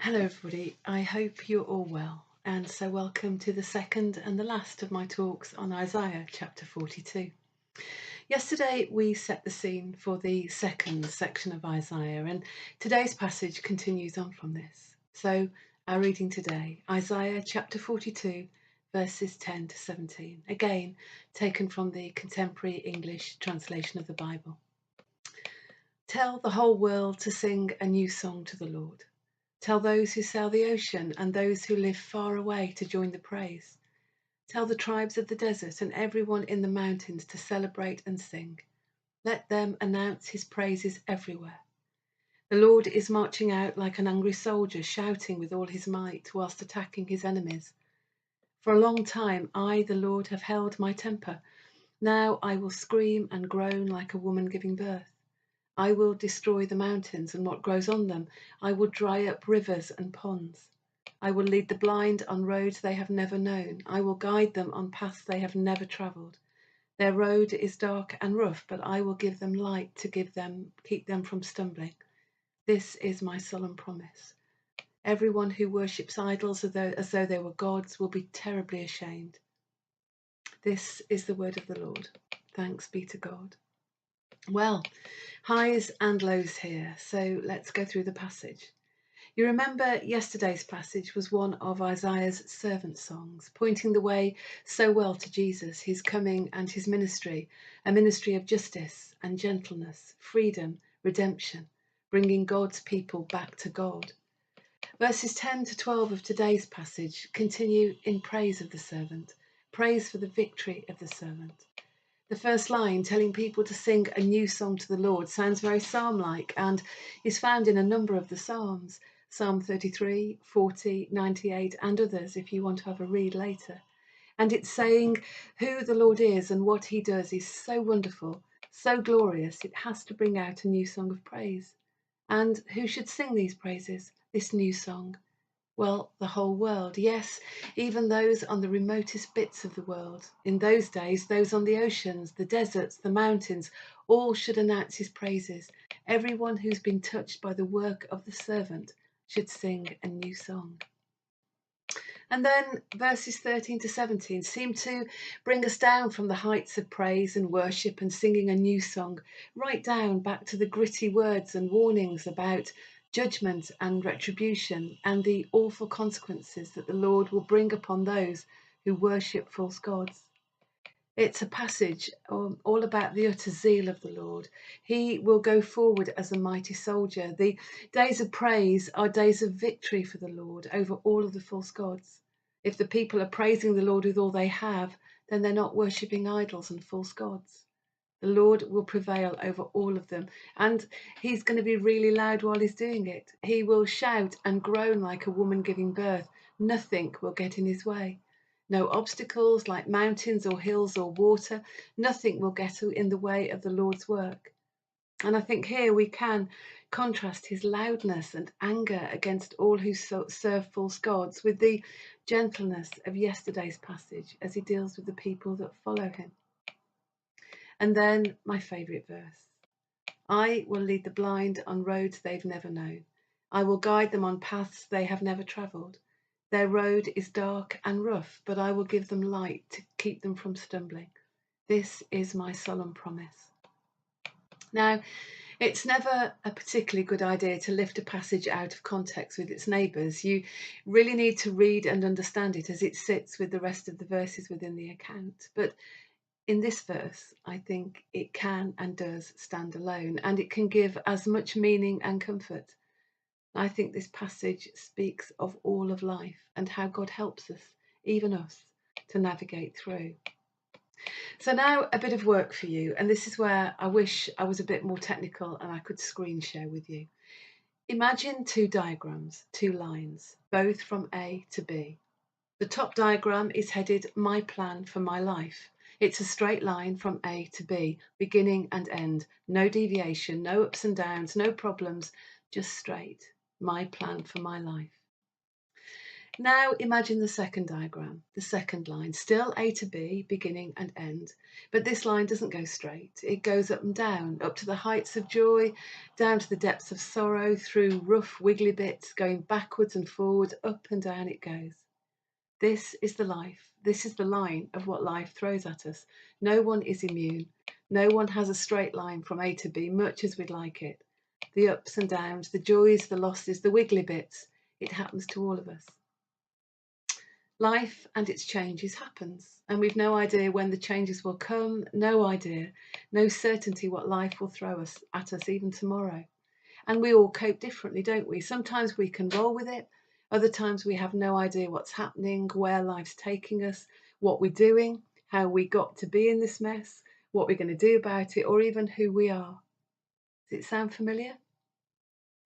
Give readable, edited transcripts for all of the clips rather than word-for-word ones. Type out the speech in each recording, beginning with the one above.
Hello everybody, I hope you're all well, and so welcome to the second and the last of my talks on Isaiah chapter 42. Yesterday we set the scene for the second section of Isaiah, and today's passage continues on from this. So our reading today, Isaiah chapter 42 verses 10 to 17, again taken from the Contemporary English translation of the Bible. Tell the whole world to sing a new song to the Lord. Tell those who sail the ocean and those who live far away to join the praise. Tell the tribes of the desert and everyone in the mountains to celebrate and sing. Let them announce his praises everywhere. The Lord is marching out like an angry soldier, shouting with all his might whilst attacking his enemies. For a long time I, the Lord, have held my temper. Now I will scream and groan like a woman giving birth. I will destroy the mountains and what grows on them. I will dry up rivers and ponds. I will lead the blind on roads they have never known. I will guide them on paths they have never travelled. Their road is dark and rough, but I will give them light to keep them from stumbling. This is my solemn promise. Everyone who worships idols as though they were gods will be terribly ashamed. This is the word of the Lord. Thanks be to God. Well, highs and lows here, so let's go through the passage. You remember yesterday's passage was one of Isaiah's servant songs, pointing the way so well to Jesus, his coming and his ministry, a ministry of justice and gentleness, freedom, redemption, bringing God's people back to God. Verses 10 to 12 of today's passage continue in praise of the servant, praise for the victory of the servant. The first line, telling people to sing a new song to the Lord, sounds very psalm-like and is found in a number of the Psalms, Psalm 33, 40, 98 and others if you want to have a read later. And it's saying who the Lord is and what he does is so wonderful, so glorious, it has to bring out a new song of praise. And who should sing these praises, this new song? Well, the whole world, yes, even those on the remotest bits of the world. In those days, those on the oceans, the deserts, the mountains, all should announce his praises. Everyone who's been touched by the work of the servant should sing a new song. And then verses 13 to 17 seem to bring us down from the heights of praise and worship and singing a new song, right down back to the gritty words and warnings about judgment and retribution and the awful consequences that the Lord will bring upon those who worship false gods. It's a passage all about the utter zeal of the Lord. He will go forward as a mighty soldier. The days of praise are days of victory for the Lord over all of the false gods. If the people are praising the Lord with all they have, then they're not worshipping idols and false gods. The Lord will prevail over all of them, and he's going to be really loud while he's doing it. He will shout and groan like a woman giving birth. Nothing will get in his way. No obstacles like mountains or hills or water. Nothing will get in the way of the Lord's work. And I think here we can contrast his loudness and anger against all who serve false gods with the gentleness of yesterday's passage as he deals with the people that follow him. And then my favourite verse. I will lead the blind on roads they've never known. I will guide them on paths they have never travelled. Their road is dark and rough, but I will give them light to keep them from stumbling. This is my solemn promise. Now, it's never a particularly good idea to lift a passage out of context with its neighbours. You really need to read and understand it as it sits with the rest of the verses within the account. But in this verse, I think it can and does stand alone, and it can give as much meaning and comfort. I think this passage speaks of all of life and how God helps us, even us, to navigate through. So now a bit of work for you, and this is where I wish I was a bit more technical and I could screen share with you. Imagine two diagrams, two lines, both from A to B. The top diagram is headed My Plan for My Life. It's a straight line from A to B, beginning and end. No deviation, no ups and downs, no problems, just straight. My plan for my life. Now imagine the second diagram, the second line, still A to B, beginning and end. But this line doesn't go straight. It goes up and down, up to the heights of joy, down to the depths of sorrow, through rough, wiggly bits, going backwards and forward, up and down it goes. This is the life. This is the line of what life throws at us. No one is immune. No one has a straight line from A to B, much as we'd like it. The ups and downs, the joys, the losses, the wiggly bits, it happens to all of us. Life and its changes happens, and we've no idea when the changes will come, no idea, no certainty what life will throw at us even tomorrow. And we all cope differently, don't we? Sometimes we can roll with it, other times we have no idea what's happening, where life's taking us, what we're doing, how we got to be in this mess, what we're going to do about it, or even who we are. Does it sound familiar?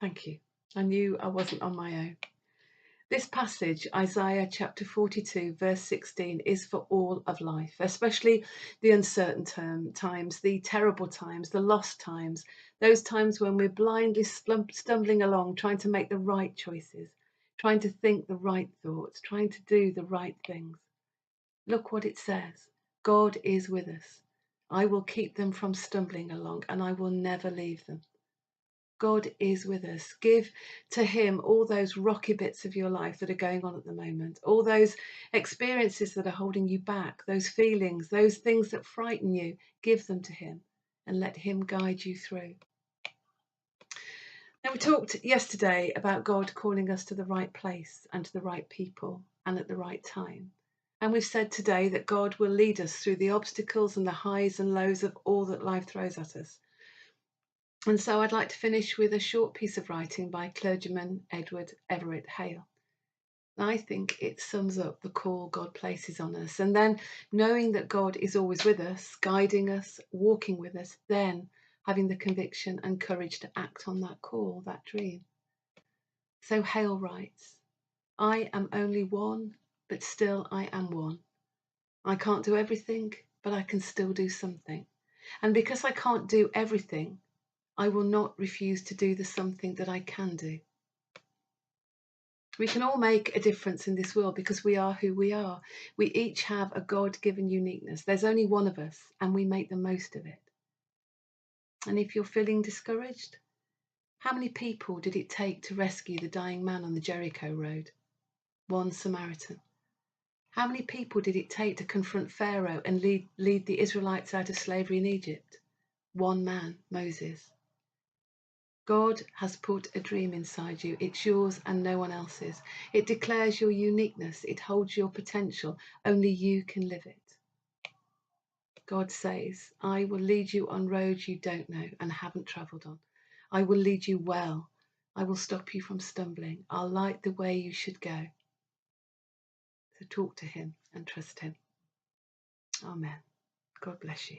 Thank you. I knew I wasn't on my own. This passage, Isaiah chapter 42, verse 16, is for all of life, especially the uncertain times, the terrible times, the lost times, those times when we're blindly stumbling along, trying to make the right choices, trying to think the right thoughts, trying to do the right things. Look what it says. God is with us. I will keep them from stumbling along, and I will never leave them. God is with us. Give to him all those rocky bits of your life that are going on at the moment, all those experiences that are holding you back, those feelings, those things that frighten you. Give them to him and let him guide you through. Now, we talked yesterday about God calling us to the right place and to the right people and at the right time. And we've said today that God will lead us through the obstacles and the highs and lows of all that life throws at us. And so I'd like to finish with a short piece of writing by clergyman Edward Everett Hale. I think it sums up the call God places on us. And then knowing that God is always with us, guiding us, walking with us, then having the conviction and courage to act on that call, that dream. So Hale writes, I am only one, but still I am one. I can't do everything, but I can still do something. And because I can't do everything, I will not refuse to do the something that I can do. We can all make a difference in this world because we are who we are. We each have a God-given uniqueness. There's only one of us, and we make the most of it. And if you're feeling discouraged, how many people did it take to rescue the dying man on the Jericho road? One Samaritan. How many people did it take to confront Pharaoh and lead the Israelites out of slavery in Egypt? One man, Moses. God has put a dream inside you. It's yours and no one else's. It declares your uniqueness. It holds your potential. Only you can live it. God says, I will lead you on roads you don't know and haven't travelled on. I will lead you well. I will stop you from stumbling. I'll light the way you should go. So talk to him and trust him. Amen. God bless you.